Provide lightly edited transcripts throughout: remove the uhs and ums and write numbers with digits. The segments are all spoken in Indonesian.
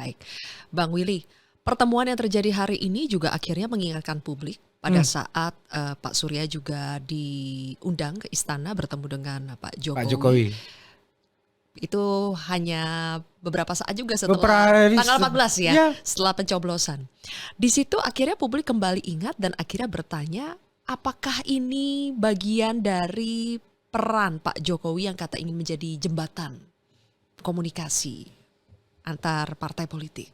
Baik, Bang Willy, pertemuan yang terjadi hari ini juga akhirnya mengingatkan publik pada saat Pak Surya juga diundang ke istana bertemu dengan Pak Pak Jokowi. Jokowi. Itu hanya beberapa saat juga Beberapa setelah hari tanggal 14 ya, ya. setelah pencoblosan. Di situ akhirnya publik kembali ingat dan akhirnya bertanya, apakah ini bagian dari peran Pak Jokowi yang kata ingin menjadi jembatan komunikasi antar partai politik?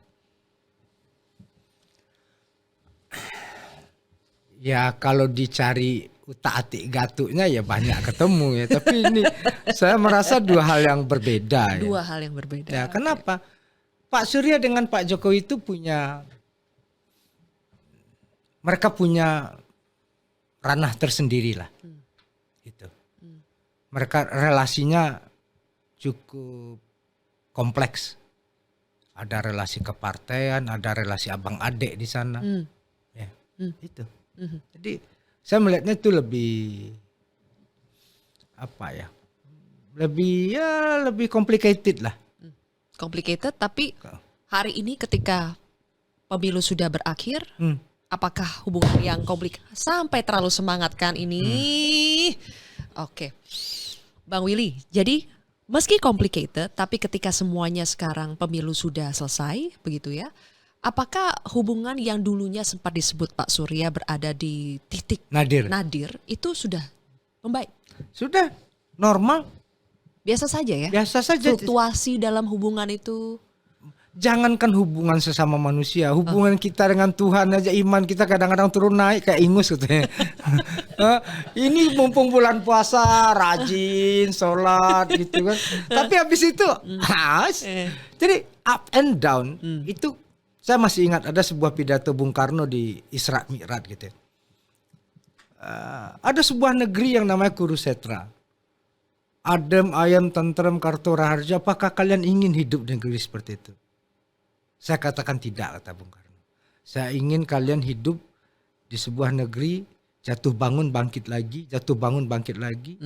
Ya kalau dicari utak-atik gatuknya ya banyak ketemu ya. Tapi ini saya merasa dua hal yang berbeda. Dua hal yang berbeda. Ya, kenapa? Pak Surya dengan Pak Jokowi itu mereka punya ranah tersendiri lah. Gitu. Mereka relasinya cukup kompleks. Ada relasi kepartean, ada relasi abang adik di sana. Ya, itu. Jadi saya melihatnya itu lebih complicated lah. Complicated, tapi hari ini ketika pemilu sudah berakhir, apakah hubungan yang komplikated sampai terlalu semangat kan ini? Oke. Bang Willy, jadi meski complicated, tapi ketika semuanya sekarang pemilu sudah selesai, begitu ya, apakah hubungan yang dulunya sempat disebut Pak Surya berada di titik nadir itu sudah membaik? Sudah normal. Biasa saja ya? Biasa saja. Fluktuasi dalam hubungan itu? Jangankan hubungan sesama manusia, hubungan kita dengan Tuhan aja, iman kita kadang-kadang turun naik kayak ingus gitu ya. Ini mumpung bulan puasa, rajin sholat gitu kan. Tapi habis itu, jadi up and down itu. Saya masih ingat ada sebuah pidato Bung Karno di Isra Mi'raj gitu ya. Ada sebuah negeri yang namanya Kurusetra. Adem, ayam, tentrem, karto, raharja. Apakah kalian ingin hidup di negeri seperti itu? Saya katakan tidak, kata Bung Karno. Saya ingin kalian hidup di sebuah negeri jatuh bangun bangkit lagi, jatuh bangun bangkit lagi.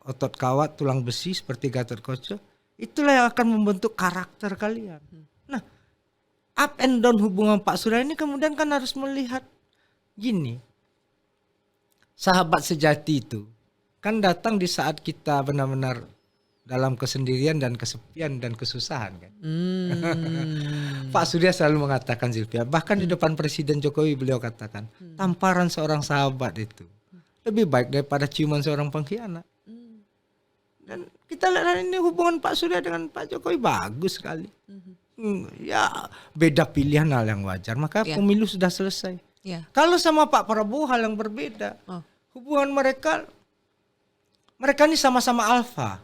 Otot kawat, tulang besi seperti Gatot Kaca. Itulah yang akan membentuk karakter kalian. Nah, up and down hubungan Pak Surya ini kemudian kan harus melihat gini. Sahabat sejati itu kan datang di saat kita benar-benar dalam kesendirian dan kesepian dan kesusahan kan. Pak Surya selalu mengatakan, Zilvia, bahkan di depan Presiden Jokowi beliau katakan, tamparan seorang sahabat itu lebih baik daripada ciuman seorang pengkhianat. Dan kita lihat ini hubungan Pak Surya dengan Pak Jokowi bagus sekali. Ya beda pilihan hal yang wajar, maka pemilu sudah selesai. Kalau sama Pak Prabowo hal yang berbeda. Hubungan mereka ini sama-sama alfa.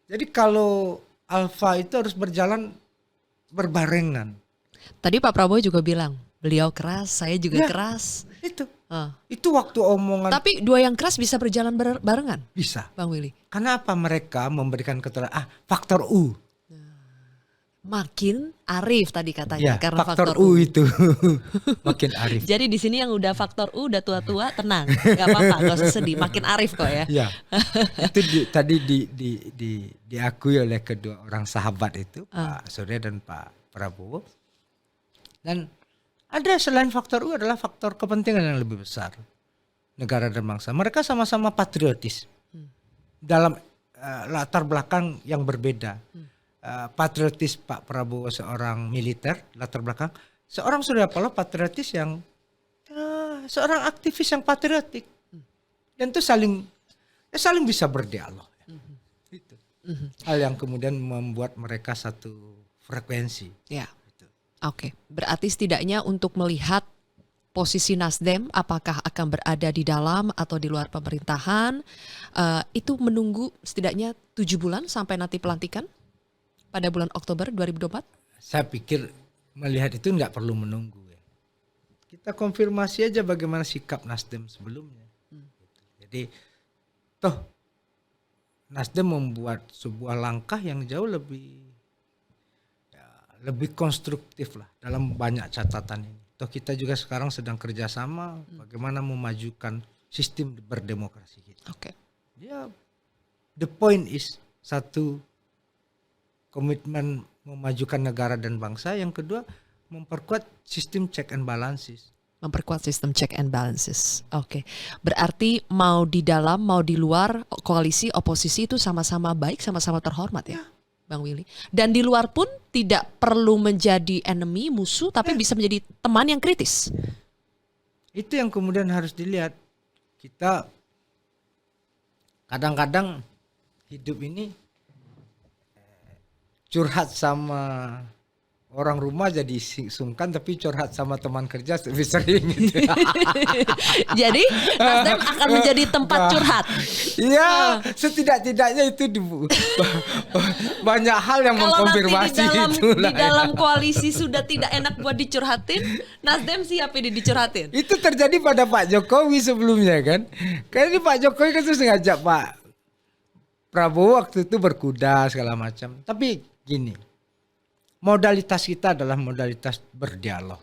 Jadi kalau alfa itu harus berjalan berbarengan. Tadi Pak Prabowo juga bilang, beliau keras, saya juga keras. Itu waktu omongan. Tapi dua yang keras bisa berjalan barengan? Bisa. Bang Willy. Kenapa mereka memberikan keterangan faktor U. Makin arif tadi katanya, karena faktor U itu makin arif. Jadi di sini yang udah faktor U udah tua-tua tenang, nggak apa-apa, nggak usah sedih, makin arif kok ya. Itu tadi diakui oleh kedua orang sahabat itu, Pak Surya dan Pak Prabowo. Dan ada selain faktor U adalah faktor kepentingan yang lebih besar, negara dan bangsa. Mereka sama-sama patriotis dalam latar belakang yang berbeda. Patriotis Pak Prabowo seorang militer latar belakang, seorang Surya Paloh patriotis yang seorang aktivis yang patriotik, dan itu saling bisa berdialog. Itu hal yang kemudian membuat mereka satu frekuensi. Oke, berarti setidaknya untuk melihat posisi Nasdem apakah akan berada di dalam atau di luar pemerintahan, itu menunggu setidaknya 7 bulan sampai nanti pelantikan pada bulan Oktober 2024? Saya pikir melihat itu nggak perlu menunggu ya. Kita konfirmasi aja bagaimana sikap Nasdem sebelumnya. Jadi toh Nasdem membuat sebuah langkah yang jauh lebih konstruktif lah dalam banyak catatan ini. Toh kita juga sekarang sedang kerjasama bagaimana memajukan sistem berdemokrasi kita. The point is satu, komitmen memajukan negara dan bangsa. Yang kedua, memperkuat sistem check and balances. Memperkuat sistem check and balances. Oke. Berarti mau di dalam mau di luar koalisi oposisi itu sama-sama baik, sama-sama terhormat ya, Bang Willy. Dan di luar pun tidak perlu menjadi enemy, musuh, tapi bisa menjadi teman yang kritis. Itu yang kemudian harus dilihat. Kita kadang-kadang hidup ini curhat sama orang rumah jadi sungkan, tapi curhat sama teman kerja lebih sering gitu. Jadi Nasdem akan menjadi tempat curhat. Iya, setidak-tidaknya itu banyak hal yang Kalau mengkonfirmasi nanti itu di dalam koalisi sudah tidak enak buat dicurhatin, Nasdem siap ini dicurhatin. Itu terjadi pada Pak Jokowi sebelumnya kan. Karena Pak Jokowi kan terus ngajak Pak Prabowo waktu itu berkuda segala macam. Tapi gini, modalitas kita adalah modalitas berdialog.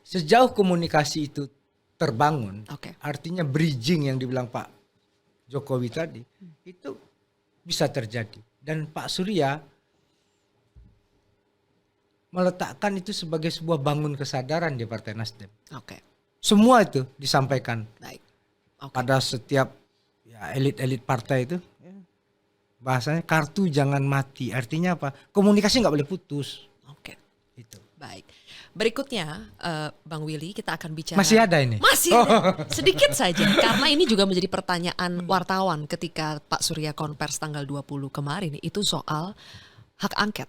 Sejauh komunikasi itu terbangun, artinya bridging yang dibilang Pak Jokowi tadi, itu bisa terjadi. Dan Pak Surya meletakkan itu sebagai sebuah bangun kesadaran di Partai Nasdem. Semua itu disampaikan. Pada setiap elit-elit partai itu. Bahasanya kartu jangan mati. Artinya apa? Komunikasi nggak boleh putus. Itu. Baik. Berikutnya, Bang Willy, kita akan bicara. Masih ada ini? Masih ada. Sedikit saja. Karena ini juga menjadi pertanyaan wartawan ketika Pak Surya konvers tanggal 20 kemarin. Itu soal hak angket.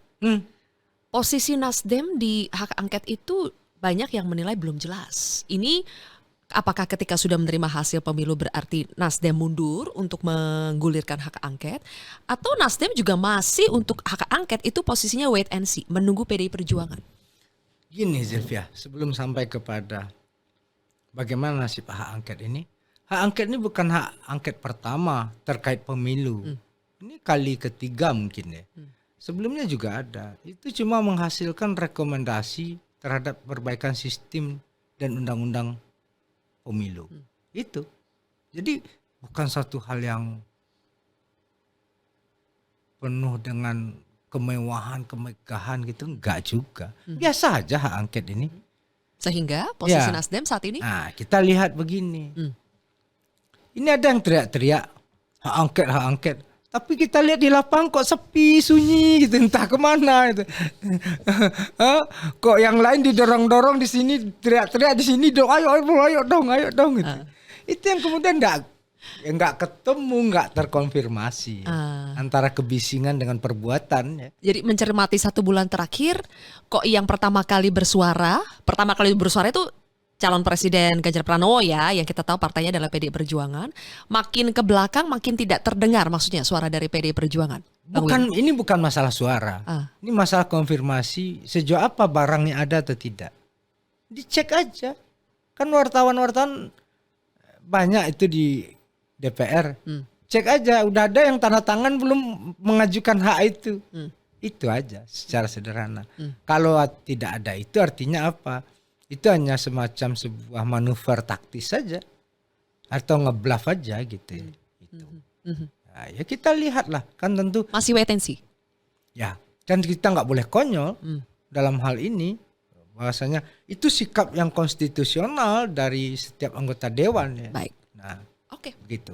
Posisi Nasdem di hak angket itu banyak yang menilai belum jelas. Ini apakah ketika sudah menerima hasil pemilu berarti Nasdem mundur untuk menggulirkan hak angket, atau Nasdem juga masih untuk hak angket itu posisinya wait and see, menunggu PDI Perjuangan? Gini Zilvia, sebelum sampai kepada bagaimana nasib hak angket ini, hak angket ini bukan hak angket pertama terkait pemilu. Ini kali ketiga mungkin ya. Sebelumnya juga ada. Itu cuma menghasilkan rekomendasi terhadap perbaikan sistem dan undang-undang pemilu. Itu. Jadi bukan satu hal yang penuh dengan kemewahan, kemegahan gitu, enggak juga. Biasa aja hak angket ini. Sehingga posisi Nasdem saat ini? Nah, kita lihat begini. Ini ada yang teriak-teriak hak angket. Tapi kita lihat di lapangan kok sepi, sunyi gitu, entah kemana itu. Kok yang lain didorong-dorong di sini, teriak-teriak di sini, dong, ayo dong gitu. Itu yang kemudian nggak ketemu, nggak terkonfirmasi antara kebisingan dengan perbuatan. Ya. Jadi mencermati 1 bulan terakhir, kok yang pertama kali bersuara itu calon presiden Ganjar Pranowo ya, yang kita tahu partainya adalah PDI Perjuangan, makin ke belakang makin tidak terdengar maksudnya suara dari PDI Perjuangan. Ini bukan masalah suara. Ini masalah konfirmasi sejauh apa barangnya ada atau tidak. Dicek aja. Kan wartawan-wartawan banyak itu di DPR. Cek aja, udah ada yang tanda tangan belum mengajukan hak itu. Itu aja secara sederhana. Kalau tidak ada itu artinya apa? Itu hanya semacam sebuah manuver taktis saja atau ngebluff aja gitu. Nah, ya kita lihatlah, kan tentu masih wait and see. Ya, dan kita nggak boleh konyol dalam hal ini. Bahwasanya itu sikap yang konstitusional dari setiap anggota dewan ya. Baik. Nah, oke. Begitu.